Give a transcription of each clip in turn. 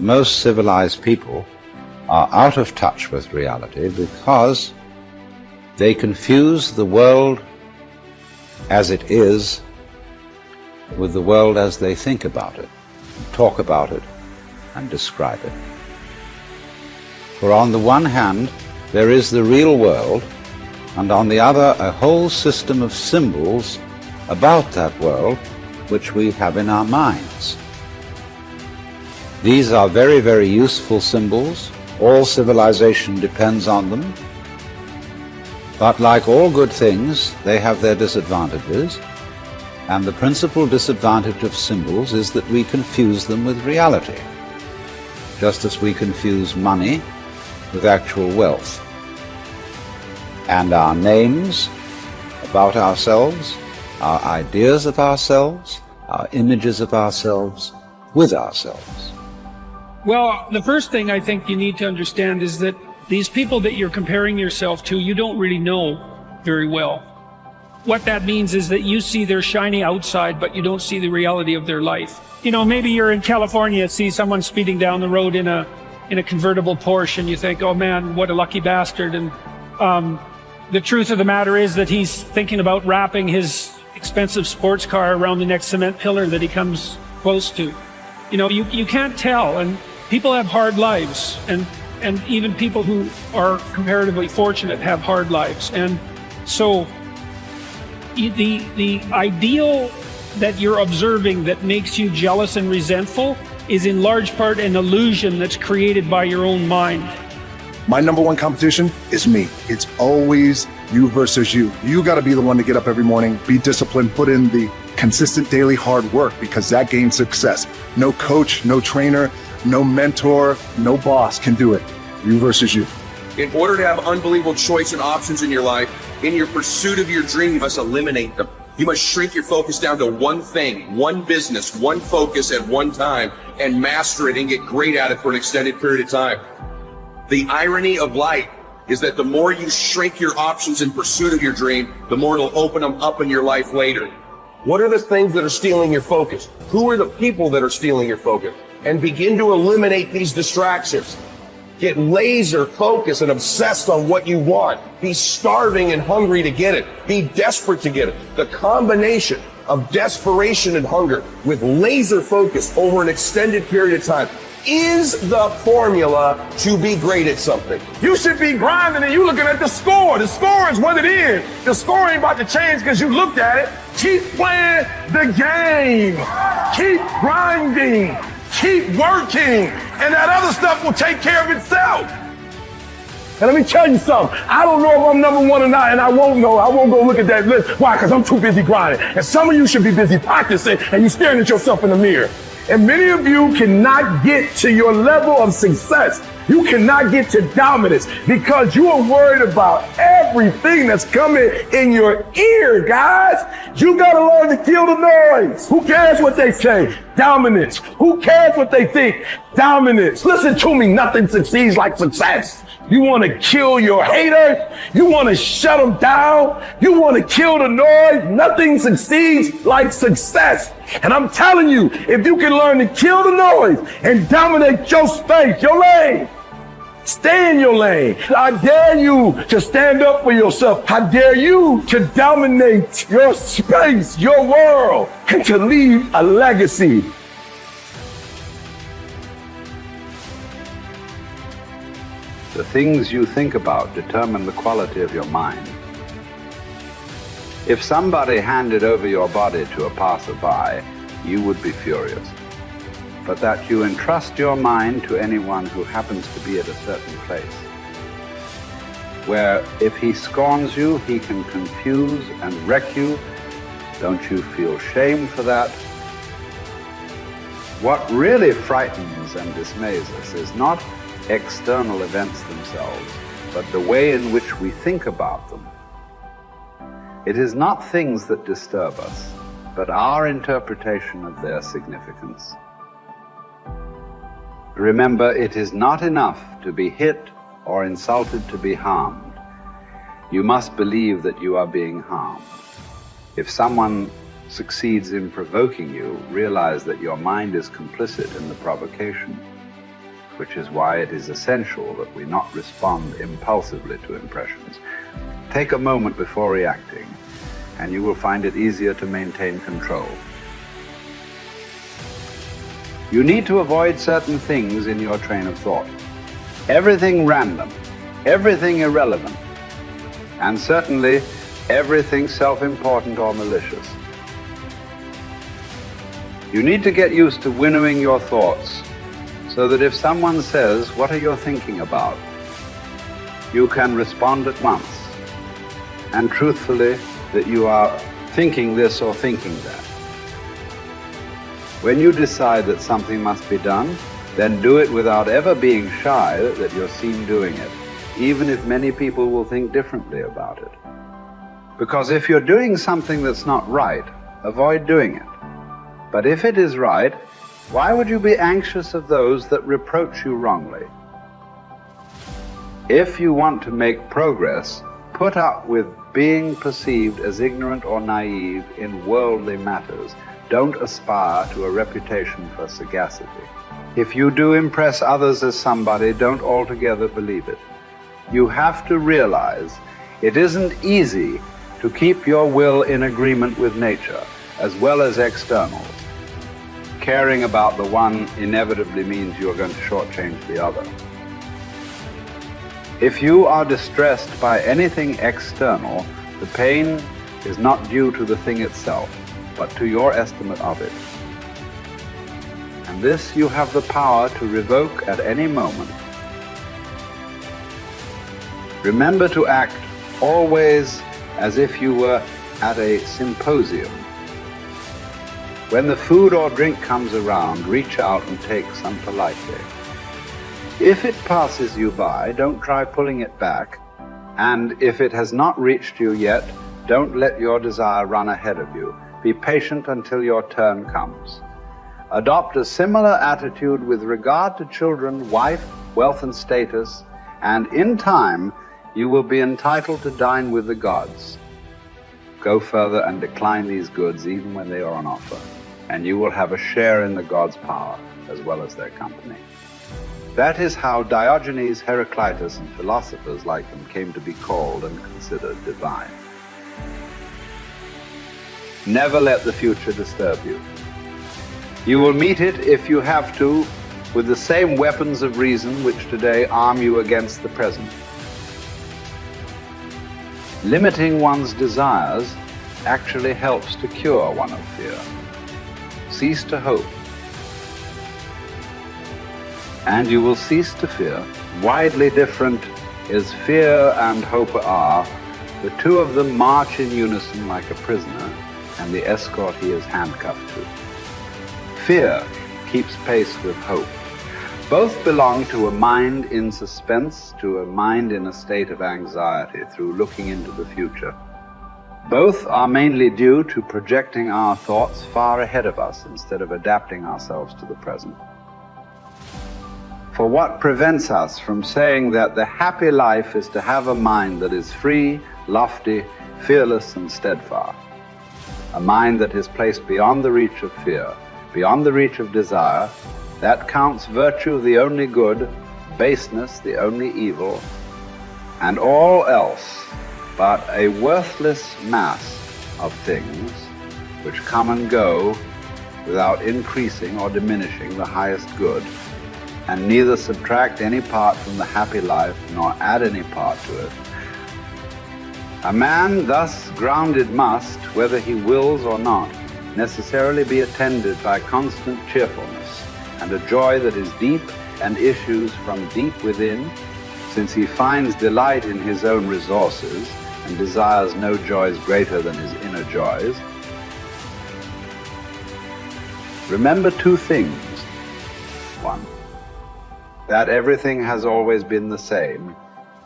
most civilized people are out of touch with reality because they confuse the world as it is with the world as they think about it, talk about it, and describe it. For on the one hand, there is the real world, and on the other, a whole system of symbols about that world which we have in our minds. These are very, very useful symbols. All civilization depends on them. But like all good things, they have their disadvantages. And the principal disadvantage of symbols is that we confuse them with reality, just as we confuse money with actual wealth. And our names about ourselves, our ideas of ourselves, our images of ourselves with ourselves. Well, the first thing I think you need to understand is that these people that you're comparing yourself to, you don't really know very well. What that means is that you see their shiny outside, but you don't see the reality of their life. You know, maybe you're in California, see someone speeding down the road in a convertible Porsche, and you think, oh man, what a lucky bastard. And the truth of the matter is that he's thinking about wrapping his expensive sports car around the next cement pillar that he comes close to. You know, you can't tell, and people have hard lives, and even people who are comparatively fortunate have hard lives. And so the ideal that you're observing that makes you jealous and resentful is in large part an illusion that's created by your own mind. My number one competition is me. It's always you versus you. You got to be the one to get up every morning, be disciplined, put in the consistent daily hard work, because that gains success. No coach, no trainer, no mentor, no boss can do it. You versus you. In order to have unbelievable choice and options in your life, in your pursuit of your dream, you must eliminate them. You must shrink your focus down to one thing, one business, one focus at one time, and master it and get great at it for an extended period of time. The irony of life is that the more you shrink your options in pursuit of your dream, the more it'll open them up in your life later. What are the things that are stealing your focus? Who are the people that are stealing your focus? And begin to eliminate these distractions. Get laser focused and obsessed on what you want. Be starving and hungry to get it. Be desperate to get it. The combination of desperation and hunger with laser focus over an extended period of time is the formula to be great at something. You should be grinding and you looking at the score. The score is what it is. The score ain't about to change because you looked at it. Keep playing the game. Keep grinding. Keep working. And that other stuff will take care of itself. And let me tell you something. I don't know if I'm number one or not, and I won't know. I won't go look at that list. Why? Because I'm too busy grinding. And some of you should be busy practicing, and you're staring at yourself in the mirror. And many of you cannot get to your level of success. You cannot get to dominance because you are worried about everything that's coming in your ear, guys. You got to learn to kill the noise. Who cares what they say? Dominance. Who cares what they think? Dominance. Listen to me. Nothing succeeds like success. You want to kill your haters. You want to shut them down. You want to kill the noise. Nothing succeeds like success. And I'm telling you, if you can learn to kill the noise and dominate your space, your lane, stay in your lane. I dare you to stand up for yourself. I dare you to dominate your space, your world, and to leave a legacy. The things you think about determine the quality of your mind. If somebody handed over your body to a passerby, you would be furious. But that you entrust your mind to anyone who happens to be at a certain place, where if he scorns you, he can confuse and wreck you, don't you feel shame for that? What really frightens and dismays us is not external events themselves, but the way in which we think about them. It is not things that disturb us, but our interpretation of their significance. Remember, it is not enough to be hit or insulted to be harmed. You must believe that you are being harmed. If someone succeeds in provoking you, realize that your mind is complicit in the provocation. which is why it is essential that we not respond impulsively to impressions. Take a moment before reacting, and you will find it easier to maintain control. You need to avoid certain things in your train of thought. Everything random, everything irrelevant, and certainly everything self-important or malicious. You need to get used to winnowing your thoughts so that if someone says, "What are you thinking about?" you can respond at once, and truthfully that you are thinking this or thinking that. When you decide that something must be done, then do it without ever being shy that you're seen doing it, even if many people will think differently about it. Because if you're doing something that's not right, avoid doing it. But if it is right, why would you be anxious of those that reproach you wrongly? If you want to make progress, put up with being perceived as ignorant or naive in worldly matters. Don't aspire to a reputation for sagacity. If you do impress others as somebody, don't altogether believe it. You have to realize it isn't easy to keep your will in agreement with nature, as well as externals. Caring about the one inevitably means you are going to shortchange the other. If you are distressed by anything external, the pain is not due to the thing itself, but to your estimate of it. And this you have the power to revoke at any moment. Remember to act always as if you were at a symposium. When the food or drink comes around, reach out and take some politely. If it passes you by, don't try pulling it back, and if it has not reached you yet, don't let your desire run ahead of you. Be patient until your turn comes. Adopt a similar attitude with regard to children, wife, wealth and status, and in time you will be entitled to dine with the gods. Go further and decline these goods even when they are on offer, and you will have a share in the gods' power as well as their company. That is how Diogenes, Heraclitus, and philosophers like them came to be called and considered divine. Never let the future disturb you. You will meet it, if you have to, with the same weapons of reason which today arm you against the present. Limiting one's desires actually helps to cure one of fear. Cease to hope, and you will cease to fear. Widely different as fear and hope are, the two of them march in unison like a prisoner and the escort he is handcuffed to. Fear keeps pace with hope. Both belong to a mind in suspense, to a mind in a state of anxiety through looking into the future. Both are mainly due to projecting our thoughts far ahead of us instead of adapting ourselves to the present. For what prevents us from saying that the happy life is to have a mind that is free, lofty, fearless, and steadfast? A mind that is placed beyond the reach of fear, beyond the reach of desire, that counts virtue the only good, baseness the only evil, and all else but a worthless mass of things which come and go without increasing or diminishing the highest good, and neither subtract any part from the happy life nor add any part to it. A man thus grounded must, whether he wills or not, necessarily be attended by constant cheerfulness and a joy that is deep and issues from deep within, since he finds delight in his own resources and desires no joys greater than his inner joys. Remember two things. One, that everything has always been the same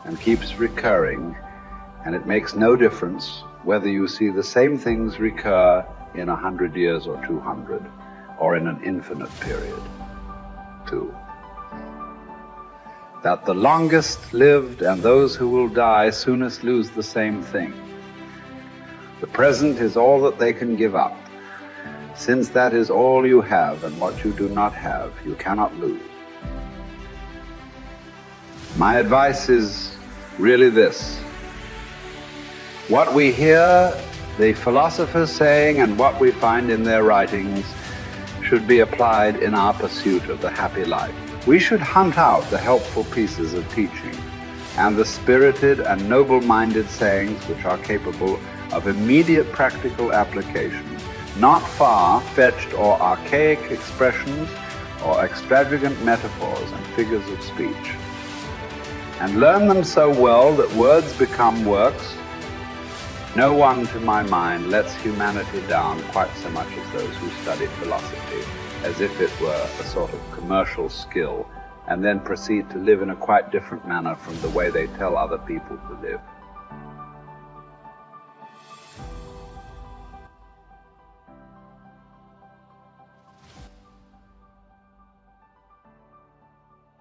and keeps recurring, and it makes no difference whether you see the same things recur in 100 years or 200, or in an infinite period. Two, that the longest lived and those who will die soonest lose the same thing. The present is all that they can give up. Since that is all you have, and what you do not have, you cannot lose. My advice is really this. What we hear the philosophers saying and what we find in their writings should be applied in our pursuit of the happy life. We should hunt out the helpful pieces of teaching and the spirited and noble-minded sayings which are capable of immediate practical application, not far-fetched or archaic expressions or extravagant metaphors and figures of speech, and learn them so well that words become works. No one, to my mind, lets humanity down quite so much as those who study philosophy, as if it were a sort of commercial skill, and then proceed to live in a quite different manner from the way they tell other people to live.